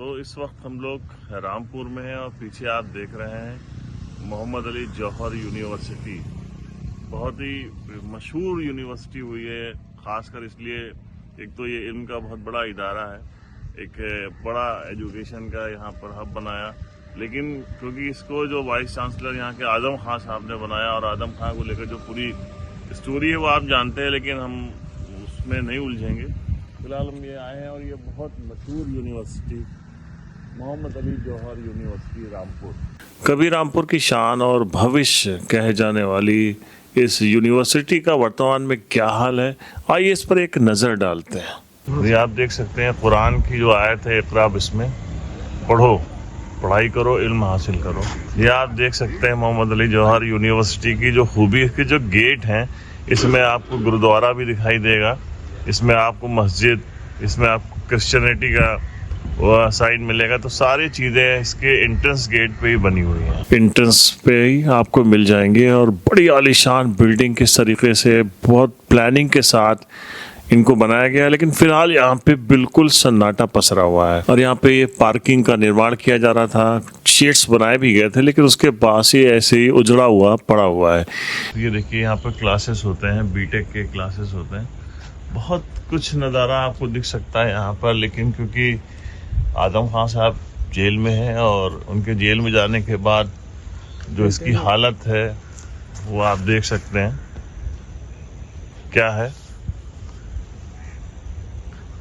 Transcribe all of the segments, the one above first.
तो इस वक्त हम लोग रामपुर में हैं और पीछे आप देख रहे हैं मोहम्मद अली जौहर यूनिवर्सिटी। बहुत ही मशहूर यूनिवर्सिटी हुई है, खासकर इसलिए एक तो ये इल्म का बहुत बड़ा इदारा है, एक बड़ा एजुकेशन का यहाँ पर हब बनाया। लेकिन क्योंकि इसको जो वाइस चांसलर यहाँ के आजम खान साहब ने बनाया और आजम खान को लेकर जो पूरी स्टोरी है वो आप जानते हैं, लेकिन हम उसमें नहीं उलझेंगे। फिलहाल हम ये आए हैं और ये बहुत मशहूर यूनिवर्सिटी मोहम्मद अली जौहर यूनिवर्सिटी रामपुर, कभी रामपुर की शान और भविष्य कहे जाने वाली इस यूनिवर्सिटी का वर्तमान में क्या हाल है, आइए इस पर एक नज़र डालते हैं। ये आप देख सकते हैं कुरान की जो आयत है, इक़रा बिस्मिल्लाह, पढ़ो, पढ़ाई करो, इल्म हासिल करो। ये आप देख सकते हैं मोहम्मद अली जौहर यूनिवर्सिटी की जो खूबी, इसके जो गेट हैं, इसमें आपको गुरुद्वारा भी दिखाई देगा, इसमें आपको मस्जिद, इसमें आपको क्रिश्चियनिटी का साइड मिलेगा। तो सारी चीज़ें इसके एंट्रेंस गेट पे ही बनी हुई हैं, एंट्रेंस पे ही आपको मिल जाएंगे। और बड़ी आलीशान बिल्डिंग किस तरीके से बहुत प्लानिंग के साथ इनको बनाया गया है। लेकिन फिलहाल यहाँ पे बिल्कुल सन्नाटा पसरा हुआ है और यहाँ पे ये पार्किंग का निर्माण किया जा रहा था, शेड्स बनाए भी गए थे, लेकिन उसके पास ही ऐसे ही उजड़ा हुआ पड़ा हुआ है। ये देखिए यहाँ पे क्लासेस होते हैं, बीटेक के क्लासेस होते हैं, बहुत कुछ नज़ारा आपको दिख सकता है यहाँ पर। लेकिन क्योंकि आजम खान साहब जेल में हैं और उनके जेल में जाने के बाद जो इसकी हालत है वो आप देख सकते हैं क्या है।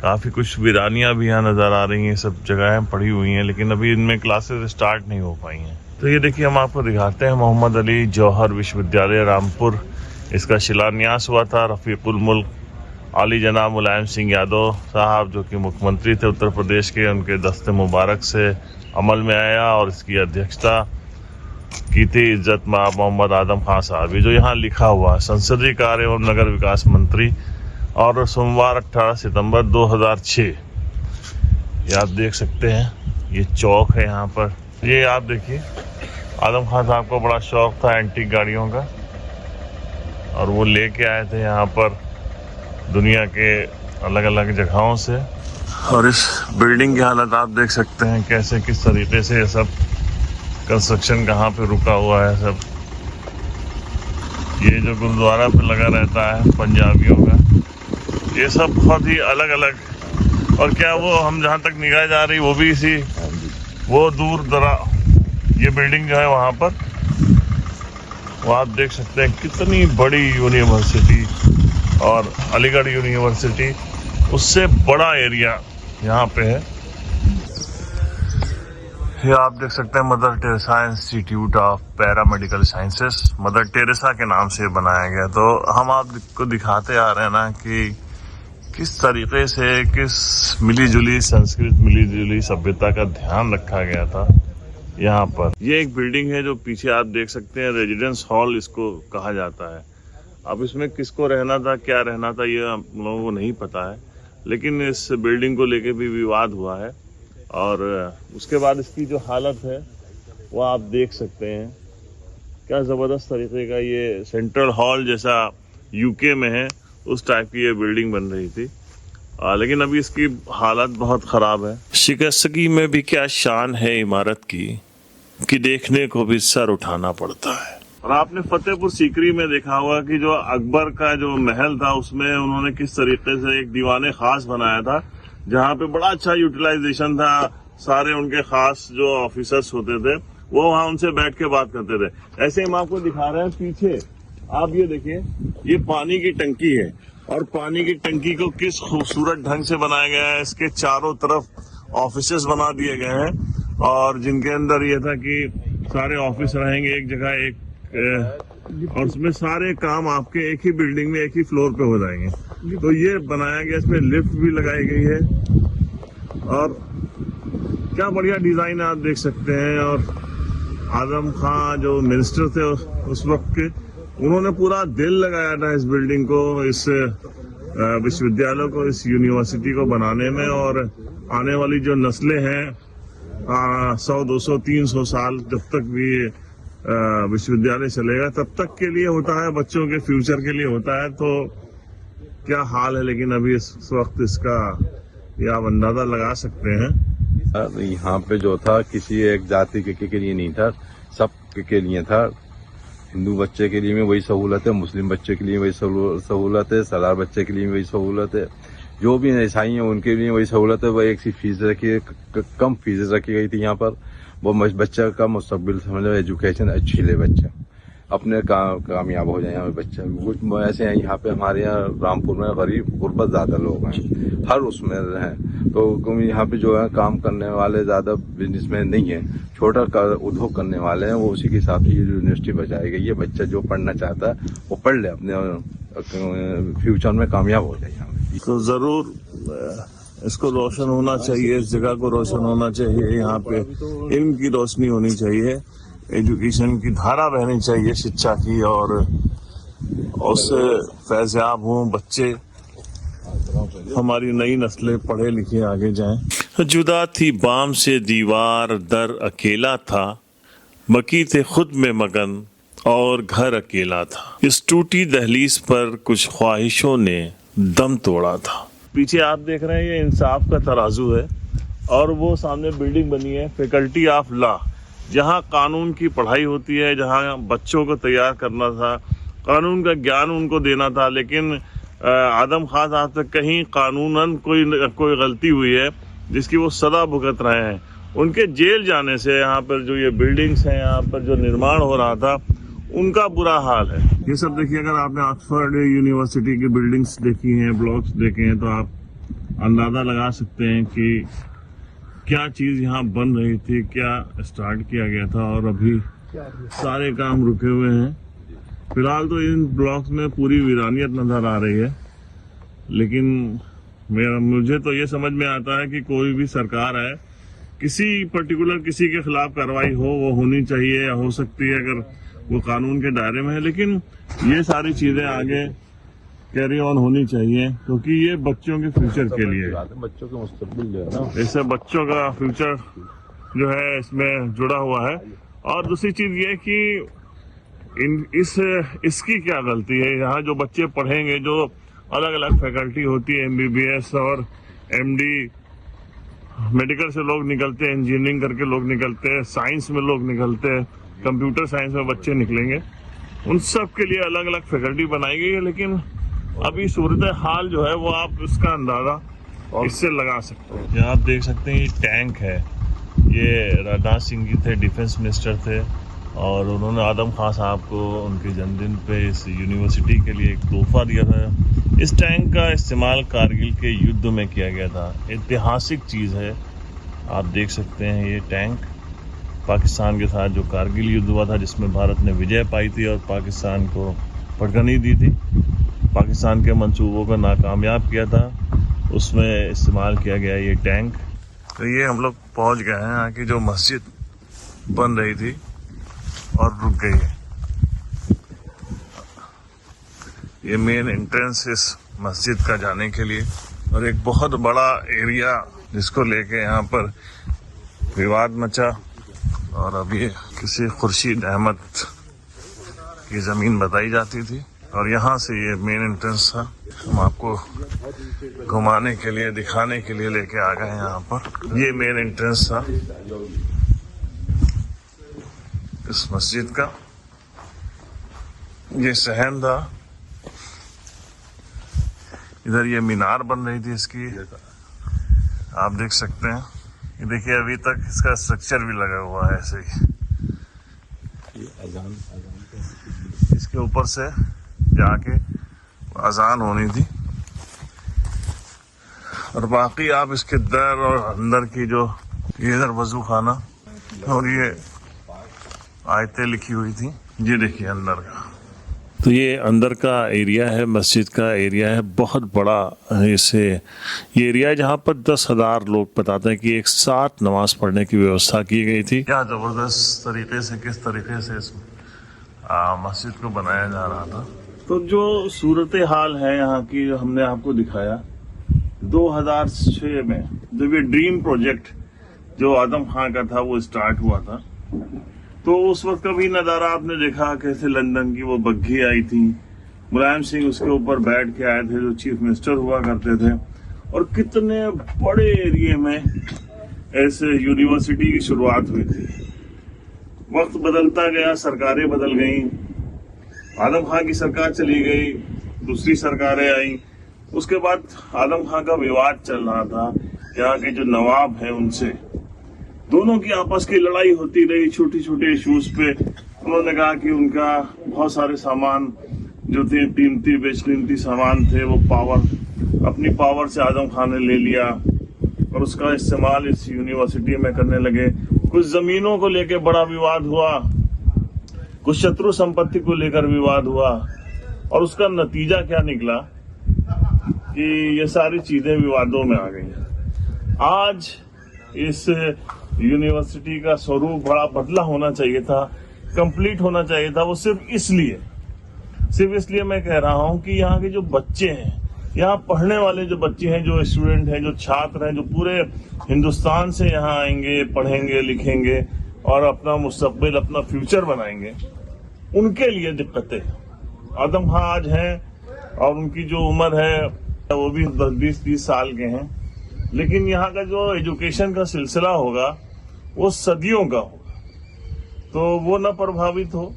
काफ़ी कुछ वीरानियाँ भी यहाँ नज़र आ रही हैं, सब जगहें पड़ी हुई हैं, लेकिन अभी इनमें क्लासेस स्टार्ट नहीं हो पाई हैं। तो ये देखिए हम आपको दिखाते हैं मोहम्मद अली जौहर विश्वविद्यालय रामपुर। इसका शिलान्यास हुआ था रफ़ीकुल मुल्क आली जनाब मुलायम सिंह यादव साहब, जो कि मुख्यमंत्री थे उत्तर प्रदेश के, उनके दस्ते मुबारक से अमल में आया और इसकी अध्यक्षता की थी इज्जत माब मोहम्मद आदम खान साहब। ये जो यहाँ लिखा हुआ है संसदीय कार्य एवं नगर विकास मंत्री, और सोमवार 18 सितंबर 2006। ये आप देख सकते हैं, ये चौक है यहाँ पर। ये आप देखिए आदम खान साहब को बड़ा शौक था एंटीक गाड़ियों का और वो लेके आए थे यहाँ पर दुनिया के अलग अलग जगहों से। और इस बिल्डिंग की हालत आप देख सकते हैं कैसे, किस तरीके से ये सब कंस्ट्रक्शन कहाँ पे रुका हुआ है सब। ये जो गुरुद्वारा पे लगा रहता है पंजाबियों का, ये सब बहुत ही अलग अलग। और क्या वो हम जहाँ तक निगाह जा रही वो भी इसी वो दूर दरा ये बिल्डिंग जो है वहाँ पर, वो आप देख सकते हैं कितनी बड़ी यूनिवर्सिटी। और अलीगढ़ यूनिवर्सिटी उससे बड़ा एरिया यहाँ पे है। ये आप देख सकते हैं mother Teresa institute of paramedical sciences, mother Teresa के नाम से बनाया गया। तो हम आपको दिखाते आ रहे हैं ना कि किस तरीके से, किस मिली जुली संस्कृत, मिली जुली सभ्यता का ध्यान रखा गया था यहाँ पर। ये एक बिल्डिंग है जो पीछे आप देख सकते हैं, रेजिडेंस हॉल इसको कहा जाता है। अब इसमें किसको रहना था, क्या रहना था, ये हम लोगों को नहीं पता है, लेकिन इस बिल्डिंग को लेके भी विवाद हुआ है। और उसके बाद इसकी जो हालत है वो आप देख सकते हैं, क्या ज़बरदस्त तरीके का ये सेंट्रल हॉल जैसा यूके में है, उस टाइप की ये बिल्डिंग बन रही थी। लेकिन अभी इसकी हालत बहुत ख़राब है। शिकस्तगी में भी क्या शान है इमारत की कि देखने को भी सर उठाना पड़ता है। और आपने फतेहपुर सीकरी में देखा होगा कि जो अकबर का जो महल था उसमें उन्होंने किस तरीके से एक दीवाने खास बनाया था, जहाँ पे बड़ा अच्छा यूटिलाइजेशन था। सारे उनके खास जो ऑफिसर्स होते थे वो वहाँ उनसे बैठ के बात करते थे। ऐसे हम आपको दिखा रहे हैं पीछे, आप ये देखिए, ये पानी की टंकी है और पानी की टंकी को किस खूबसूरत ढंग से बनाया गया है। इसके चारों तरफ ऑफिसेस बना दिए गए हैं और जिनके अंदर ये था कि सारे ऑफिस रहेंगे एक जगह, एक और उसमें सारे काम आपके एक ही बिल्डिंग में एक ही फ्लोर पे हो जाएंगे। तो ये बनाया गया, इसमें लिफ्ट भी लगाई गई है और क्या बढ़िया डिजाइन आप देख सकते हैं। और आजम खान जो मिनिस्टर थे उस वक्त के, उन्होंने पूरा दिल लगाया था इस बिल्डिंग को, इस विश्वविद्यालय को, इस यूनिवर्सिटी को बनाने में। और आने वाली जो नस्लें हैं 100, 200, 300 साल जब तक भी विश्वविद्यालय चलेगा तब तक के लिए होता है, बच्चों के फ्यूचर के लिए होता है। तो क्या हाल है, लेकिन अभी इस वक्त इसका ये आप अंदाजा लगा सकते हैं यहाँ पे जो था किसी एक जाति के लिए नहीं था, सब के लिए था। हिंदू बच्चे के लिए भी वही सहूलत है, मुस्लिम बच्चे के लिए वही सहूलत है, सरदार बच्चे के लिए वही सहूलत है, जो भी ईसाई हैं उनके लिए वही सहूलत है। वह एक सी फीस रखी, कम फीस रखी गई थी यहाँ पर। वो बच्चा का मुस्तकबिल समझ लो, एजुकेशन अच्छी ले, बच्चा अपने कामयाब हो जाए। यहाँ पे बच्चा कुछ ऐसे हैं यहाँ पे हमारे यहाँ रामपुर में गरीब गुर्बत ज्यादा लोग हैं, हर उसमें हैं, तो यहाँ पे जो है काम करने वाले ज्यादा बिजनेसमैन नहीं है, छोटा उद्योग करने वाले हैं। वो उसी के हिसाब से ये यूनिवर्सिटी बचाई गई है। बच्चा जो पढ़ना चाहता है वो पढ़ ले, अपने फ्यूचर में कामयाब हो जाए। यहाँ तो जरूर इसको रोशन होना चाहिए, इस जगह को रोशन होना चाहिए, यहाँ पे इल्म की रोशनी होनी चाहिए, एजुकेशन की धारा बहनी चाहिए शिक्षा की, और उससे फैज़याब हों बच्चे, हमारी नई नस्लें पढ़े लिखे आगे जाएं। जुदा थी बाम से दीवार, दर अकेला था, मकी थे खुद में मगन और घर अकेला था। इस टूटी दहलीज पर कुछ ख्वाहिशों ने दम तोड़ा था। पीछे आप देख रहे हैं ये इंसाफ का तराजू है, और वो सामने बिल्डिंग बनी है फैकल्टी ऑफ लॉ, जहाँ कानून की पढ़ाई होती है, जहाँ बच्चों को तैयार करना था, कानून का ज्ञान उनको देना था। लेकिन आदम खां साहब तक कहीं कानूनन कोई गलती हुई है जिसकी वो सदा भुगत रहे हैं। उनके जेल जाने से यहाँ पर जो ये बिल्डिंग्स हैं, यहाँ पर जो निर्माण हो रहा था, उनका बुरा हाल है। ये सब देखिए, अगर आपने ऑक्सफोर्ड यूनिवर्सिटी की बिल्डिंग्स देखी हैं, ब्लॉक्स देखे हैं, तो आप अंदाजा लगा सकते हैं कि क्या चीज यहाँ बन रही थी, क्या स्टार्ट किया गया था, और अभी सारे काम रुके हुए हैं। फिलहाल तो इन ब्लॉक्स में पूरी वीरानियत नजर आ रही है, लेकिन मुझे तो ये समझ में आता है कि कोई भी सरकार है, किसी पर्टिकुलर किसी के खिलाफ कार्रवाई हो, वो होनी चाहिए या हो सकती है अगर वो कानून के दायरे में है, लेकिन ये सारी चीजें आगे कैरी ऑन होनी चाहिए, क्योंकि ये बच्चों के फ्यूचर के लिए, बच्चों के मुस्तकबिल जो है ना, इससे बच्चों का फ्यूचर जो है इसमें जुड़ा हुआ है। और दूसरी चीज ये कि इसकी क्या गलती है, यहाँ जो बच्चे पढ़ेंगे, जो अलग अलग फैकल्टी होती है, MBBS और MD, मेडिकल से लोग निकलते हैं, इंजीनियरिंग करके लोग निकलते हैं, साइंस में लोग निकलते हैं, कंप्यूटर साइंस में बच्चे निकलेंगे, उन सब के लिए अलग अलग फैकल्टी बनाई गई है। लेकिन अभी सूरत हाल जो है वो आप इसका अंदाजा इससे लगा सकते हैं। यहाँ आप देख सकते हैं ये टैंक है, ये राजनाथ सिंह जी थे, डिफेंस मिनिस्टर थे, और उन्होंने आदम खां साहब को उनके जन्मदिन पे इस यूनिवर्सिटी के लिए एक तोहफा दिया था। इस टैंक का इस्तेमाल कारगिल के युद्ध में किया गया था, ऐतिहासिक चीज़ है। आप देख सकते हैं ये टैंक पाकिस्तान के साथ जो कारगिल युद्ध हुआ था, जिसमें भारत ने विजय पाई थी और पाकिस्तान को पटकनी दी थी, पाकिस्तान के मंसूबों को नाकामयाब किया था, उसमें इस्तेमाल किया गया ये टैंक। तो ये हम लोग पहुंच गए हैं, यहाँ की जो मस्जिद बन रही थी और रुक गई है। ये मेन एंट्रेंस इस मस्जिद का जाने के लिए, और एक बहुत बड़ा एरिया जिसको लेके यहाँ पर विवाद मचा, और अब ये किसी खुर्शीद अहमद की ज़मीन बताई जाती थी, और यहाँ से ये मेन एंट्रेंस था। हम आपको घुमाने के लिए, दिखाने के लिए लेके आ गए हैं यहाँ पर। ये मेन एंट्रेंस था इस मस्जिद का, ये सहन था, इधर ये मीनार बन रही थी इसकी, आप देख सकते हैं। ये देखिए अभी तक इसका स्ट्रक्चर भी लगा हुआ है ऐसे ही, इसके ऊपर से जाके अजान होनी थी। और बाकी आप इसके दर और अंदर की जो ये इधर वजू खाना और ये आयतें लिखी हुई थी, ये देखिए अंदर का। तो ये अंदर का एरिया है, मस्जिद का एरिया है, बहुत बड़ा इसे ये एरिया है जहाँ पर 10,000 लोग बताते हैं कि एक साथ नमाज पढ़ने की व्यवस्था की गई थी। क्या जबरदस्त तरीके से, किस तरीके से इस मस्जिद को बनाया जा रहा था। तो जो सूरत हाल है यहाँ की हमने आपको दिखाया। 2006 में जब ये ड्रीम प्रोजेक्ट जो आदम खां का था वो स्टार्ट हुआ था, तो उस वक्त का भी नज़ारा आपने देखा, कैसे लंदन की वो बग्घी आई थी, मुलायम सिंह उसके ऊपर बैठ के आए थे जो चीफ मिनिस्टर हुआ करते थे, और कितने बड़े एरिया में इस यूनिवर्सिटी की शुरुआत हुई थी। वक्त बदलता गया, सरकारें बदल गईं, आदम खां की सरकार चली गई, दूसरी सरकारें आई। उसके बाद आदम खां का विवाद चल रहा था यहाँ के जो नवाब हैं उनसे, दोनों की आपस की लड़ाई होती रही छोटे छोटे इश्यूज पे। उन्होंने कहा कि उनका बहुत सारे सामान जो थे कीमती बेशकीमती सामान थे वो अपनी पावर से आदम खान ने ले लिया और उसका इस्तेमाल इस यूनिवर्सिटी में करने लगे। कुछ जमीनों को लेकर बड़ा विवाद हुआ, कुछ शत्रु संपत्ति को लेकर विवाद हुआ और उसका नतीजा क्या निकला कि ये सारी चीजें विवादों में आ गई। आज इस यूनिवर्सिटी का स्वरूप बड़ा बदला होना चाहिए था, कंप्लीट होना चाहिए था। वो सिर्फ इसलिए मैं कह रहा हूं कि यहाँ के जो बच्चे हैं, यहाँ पढ़ने वाले जो बच्चे हैं, जो स्टूडेंट हैं, जो छात्र हैं, जो पूरे हिंदुस्तान से यहाँ आएंगे, पढ़ेंगे, लिखेंगे और अपना मुस्तकबिल, अपना फ्यूचर बनाएंगे, उनके लिए दिक्कतें। आदम खां आज हैं और उनकी जो उम्र है वो भी 20-30 साल के हैं, लेकिन यहाँ का जो एजुकेशन का सिलसिला होगा वो सदियों का होगा, तो वो न प्रभावित हो,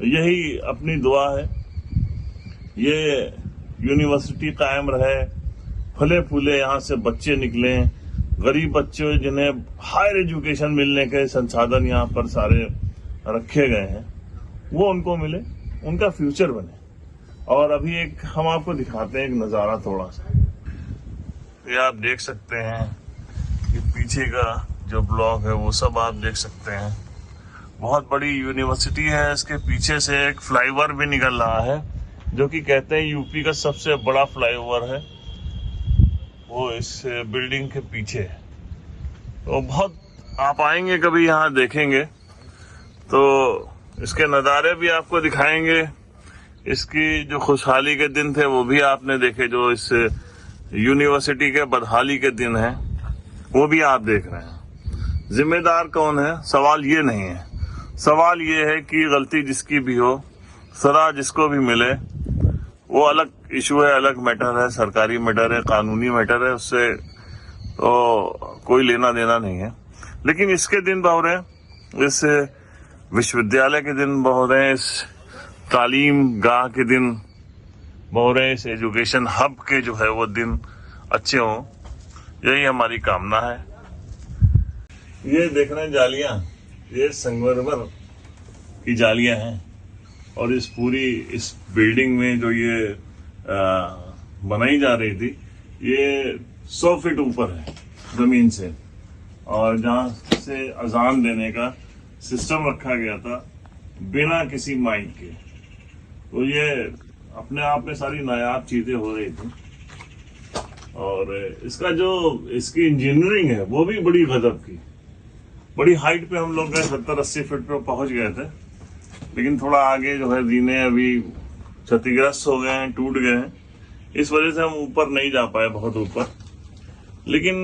यही अपनी दुआ है। ये यूनिवर्सिटी कायम रहे, फले फूले यहाँ से बच्चे निकले, गरीब बच्चे जिन्हें हायर एजुकेशन मिलने के संसाधन यहाँ पर सारे रखे गए हैं वो उनको मिले, उनका फ्यूचर बने। और अभी एक हम आपको दिखाते हैं एक नज़ारा थोड़ा सा। ये आप देख सकते हैं कि पीछे का जो ब्लॉक है वो सब आप देख सकते हैं। बहुत बड़ी यूनिवर्सिटी है, इसके पीछे से एक फ्लाईओवर भी निकल रहा है जो कि कहते हैं यूपी का सबसे बड़ा फ्लाईओवर है, वो इस बिल्डिंग के पीछे है। तो बहुत आप आएंगे कभी यहाँ देखेंगे तो इसके नज़ारे भी आपको दिखाएंगे। इसकी जो खुशहाली के दिन थे वो भी आपने देखे, जो इस यूनिवर्सिटी के बदहाली के दिन हैं वो भी आप देख रहे हैं। जिम्मेदार कौन है, सवाल ये नहीं है। सवाल ये है कि गलती जिसकी भी हो, सजा जिसको भी मिले, वो अलग इशू है, अलग मैटर है, सरकारी मैटर है, कानूनी मैटर है, उससे तो कोई लेना देना नहीं है। लेकिन इसके दिन बहुत रहे, इस विश्वविद्यालय के दिन बहुत रहे, इस तालीम गाह के दिन बहुत रहे, इस एजुकेशन हब के जो है वो दिन अच्छे हों, यही हमारी कामना है। ये देख रहे हैं जालियां, ये संगमरमर की जालियां हैं और इस बिल्डिंग में जो ये बनाई जा रही थी ये 100 फीट ऊपर है जमीन से, और जहां से अजान देने का सिस्टम रखा गया था बिना किसी माइक के। तो ये अपने आप में सारी नायाब चीजें हो रही थी और इसकी इंजीनियरिंग है वो भी बड़ी गजब की। बड़ी हाइट पे हम लोग गए, 70-80 फीट पे पहुंच गए थे, लेकिन थोड़ा आगे जो है जीने अभी क्षतिग्रस्त हो गए हैं, टूट गए हैं, इस वजह से हम ऊपर नहीं जा पाए बहुत ऊपर। लेकिन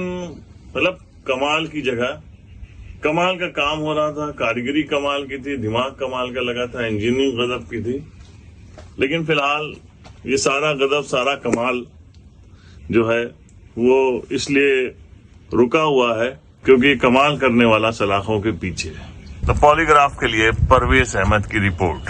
मतलब कमाल की जगह, कमाल का काम हो रहा था, कारीगरी कमाल की थी, दिमाग कमाल का लगा था, इंजीनियरिंग गजब की थी। लेकिन फिलहाल ये सारा गजब, सारा कमाल जो है वो इसलिए रुका हुआ है क्योंकि कमाल करने वाला सलाखों के पीछे है। तो पॉलीग्राफ के लिए परवेज अहमद की रिपोर्ट।